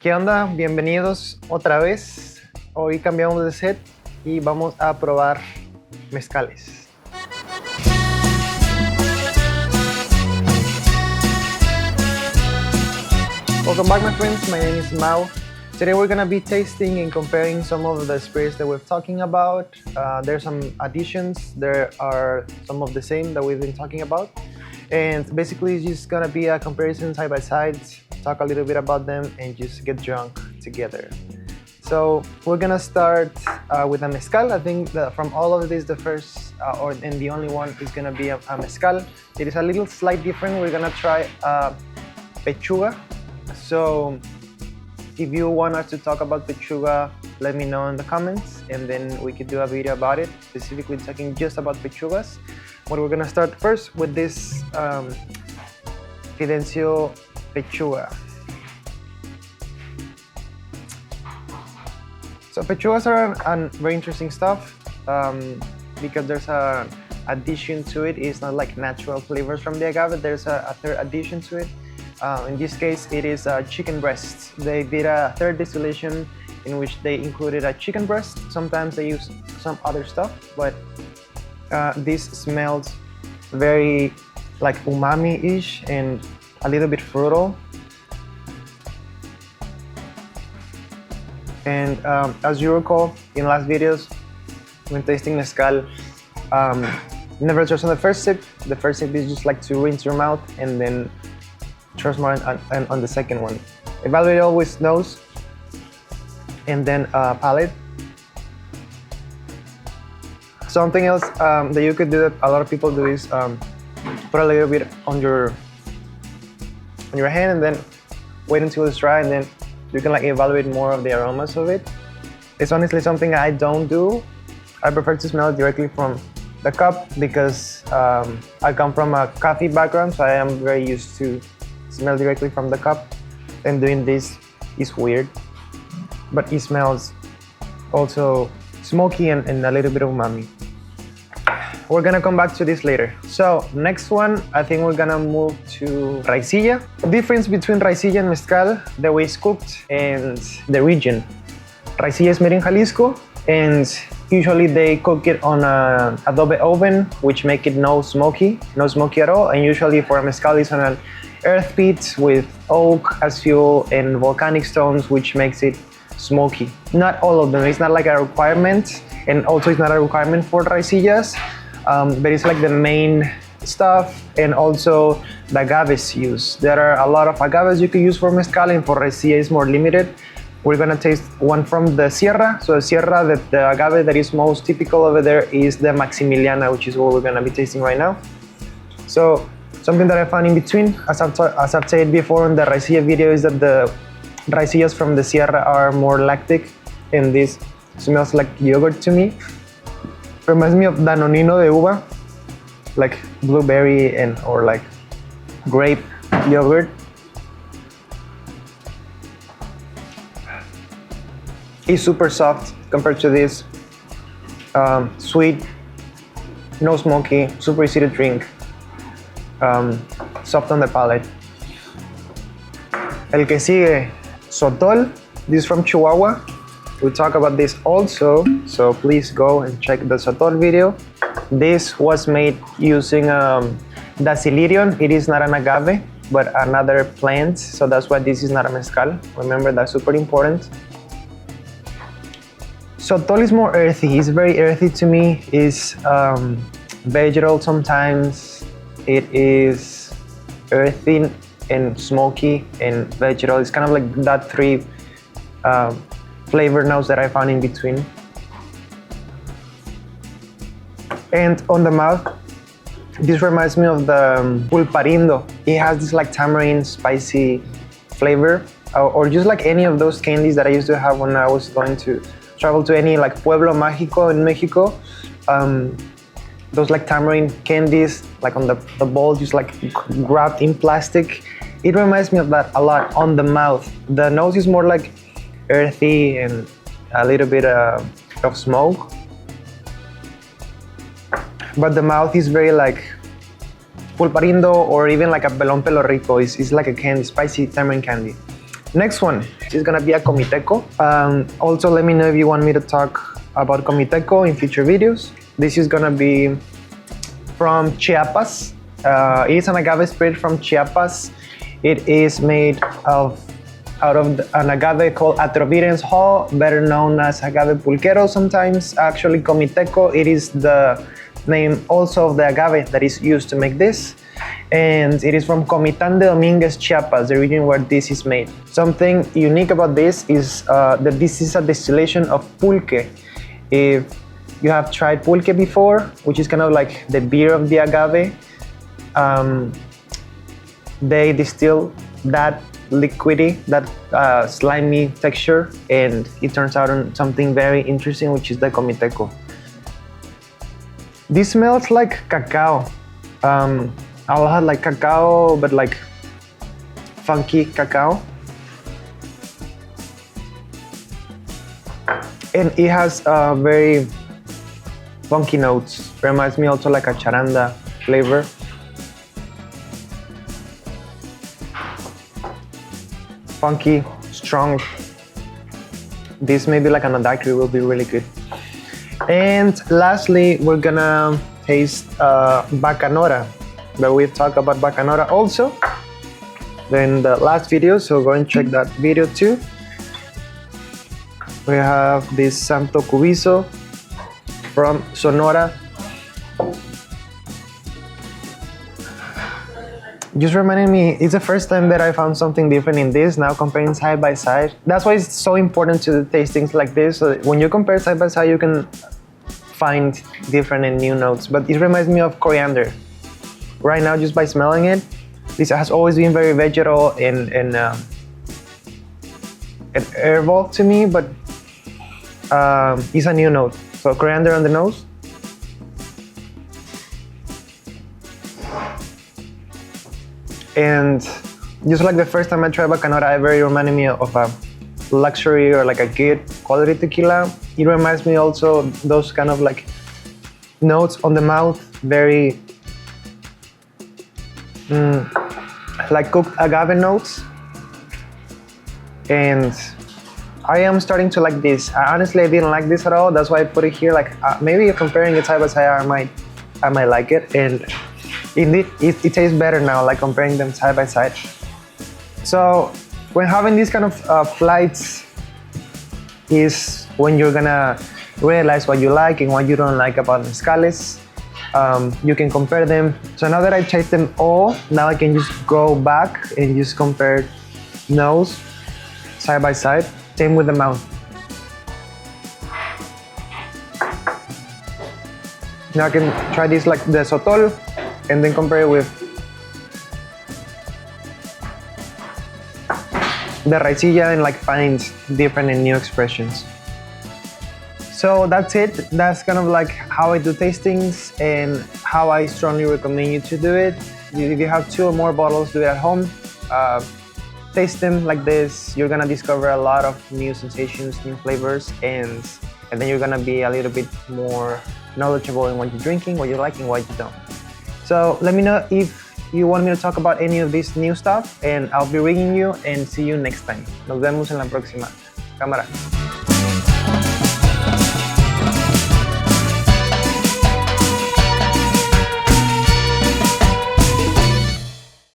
¿Qué onda? Bienvenidos otra vez. Hoy cambiamos de set y vamos a probar mezcales. Welcome back, my friends. My name is Mau. Today we're gonna be tasting and comparing some of the spirits that we're talking about. There's some additions. There are some of the same that we've been talking about. And basically it's just gonna be a comparison side by side, talk a little bit about them and just get drunk together. So we're gonna start with a mezcal. I think that from all of this, the first and the only one is gonna be a mezcal. It is a little slight different. We're gonna try pechuga. So if you want us to talk about pechuga, let me know in the comments and then we could do a video about it, specifically talking just about pechugas. But we're gonna start first with this Fidencio pechuga. So pechugas are very interesting stuff because there's an addition to it. It's not like natural flavors from the agave. There's a third addition to it. In this case, it is chicken breasts. They did a third distillation in which they included a chicken breast. Sometimes they use some other stuff, but this smells very like umami-ish and a little bit fruital. And as you recall in last videos, when tasting mezcal, never trust on the first sip. The first sip is just like to rinse your mouth and then trust more on the second one. Evaluate always nose and then palate. Something else that you could do that a lot of people do is put a little bit on your hand and then wait until it's dry and then you can like evaluate more of the aromas of it. It's honestly something I don't do. I prefer to smell it directly from the cup because I come from a coffee background, so I am very used to smell directly from the cup, and doing this is weird, but it smells also smoky and a little bit of umami. We're gonna come back to this later. So next one, I think we're gonna move to Raicilla. The difference between Raicilla and Mezcal, the way it's cooked and the region. Raicilla is made in Jalisco and usually they cook it on an adobe oven, which make it no smoky at all. And usually for a Mezcal, it's on an earth pit with oak as fuel and volcanic stones, which makes it smoky. Not all of them, it's not like a requirement, and also it's not a requirement for Raicillas. But it's like the main stuff, and also the agaves used. There are a lot of agaves you can use for mezcal, and for Raicilla is more limited. We're gonna taste one from the Sierra. So the Sierra, the agave that is most typical over there is the Maximiliana, which is what we're gonna be tasting right now. So something that I found in between, as I've said before in the Raicilla video, is that the Raicillas from the Sierra are more lactic, and this smells like yogurt to me. Reminds me of Danonino de uva, like blueberry or like grape yogurt. It's super soft compared to this. Sweet, no smoky, super easy to drink. Soft on the palate. El que sigue, Sotol. This is from Chihuahua. We talk about this also, so please go and check the Sotol video. This was made using Dasylirion. It is not an agave, but another plant, so that's why this is not a mezcal. Remember, that's super important. Sotol is more earthy. It's very earthy to me. It's vegetal sometimes. It is earthy and smoky and vegetal. It's kind of like that three flavor notes that I found in between. And on the mouth, this reminds me of the pulparindo. It has this like tamarind spicy flavor, or just like any of those candies that I used to have when I was going to travel to any like Pueblo Mágico in Mexico. Those like tamarind candies, like on the bowl, just like wrapped in plastic. It reminds me of that a lot on the mouth. The nose is more like earthy and a little bit of smoke, but the mouth is very like pulparindo, or even like a pelón pelo rico. It's like a candy, spicy tamarind candy. Next one is gonna be a Comiteco. Also, let me know if you want me to talk about Comiteco in future videos. This is gonna be from Chiapas. It is an agave spirit from Chiapas. It is made out of an agave called Atrovirens Hall, better known as agave pulquero sometimes. Actually, Comiteco, it is the name also of the agave that is used to make this. And it is from Comitán de Domínguez, Chiapas, the region where this is made. Something unique about this is that this is a distillation of pulque. If you have tried pulque before, which is kind of like the beer of the agave, they distill that liquidy, that slimy texture, and it turns out on something very interesting, which is the Comiteco. This smells like cacao. I'll have like cacao, but like funky cacao. And it has very funky notes. Reminds me also like a charanda flavor. Funky, strong. This maybe like an daiquiri will be really good. And lastly, we're gonna taste Bacanora. But we've talked about Bacanora also in the last video, so go and check that video too. We have this Santo Cubizo from Sonora. Just reminding me, it's the first time that I found something different in this, now comparing side by side. That's why it's so important to taste things like this, so that when you compare side by side, you can find different and new notes. But it reminds me of coriander. Right now, just by smelling it, this has always been very vegetal and herbal to me, but it's a new note. So coriander on the nose. And just like the first time I tried Bacanora, it very reminded me of a luxury or like a good quality tequila. It reminds me also those kind of like notes on the mouth, very like cooked agave notes. And I am starting to like this. Honestly, I didn't like this at all. That's why I put it here. Like maybe comparing it side by side, I might like it. And indeed, it tastes better now, like comparing them side by side. So when having these kind of flights is when you're gonna realize what you like and what you don't like about mezcales. You can compare them. So now that I tasted them all, now I can just go back and just compare nose side by side. Same with the mouth. Now I can try this like the Sotol and then compare it with the Raicilla and like find different and new expressions. So that's it. That's kind of like how I do tastings and how I strongly recommend you to do it. If you have 2 or more bottles, do it at home. Taste them like this. You're gonna discover a lot of new sensations, new flavors, and then you're gonna be a little bit more knowledgeable in what you're drinking, what you like and what you don't. So let me know if you want me to talk about any of this new stuff, and I'll be ringing you and see you next time. Nos vemos en la próxima. Cámara.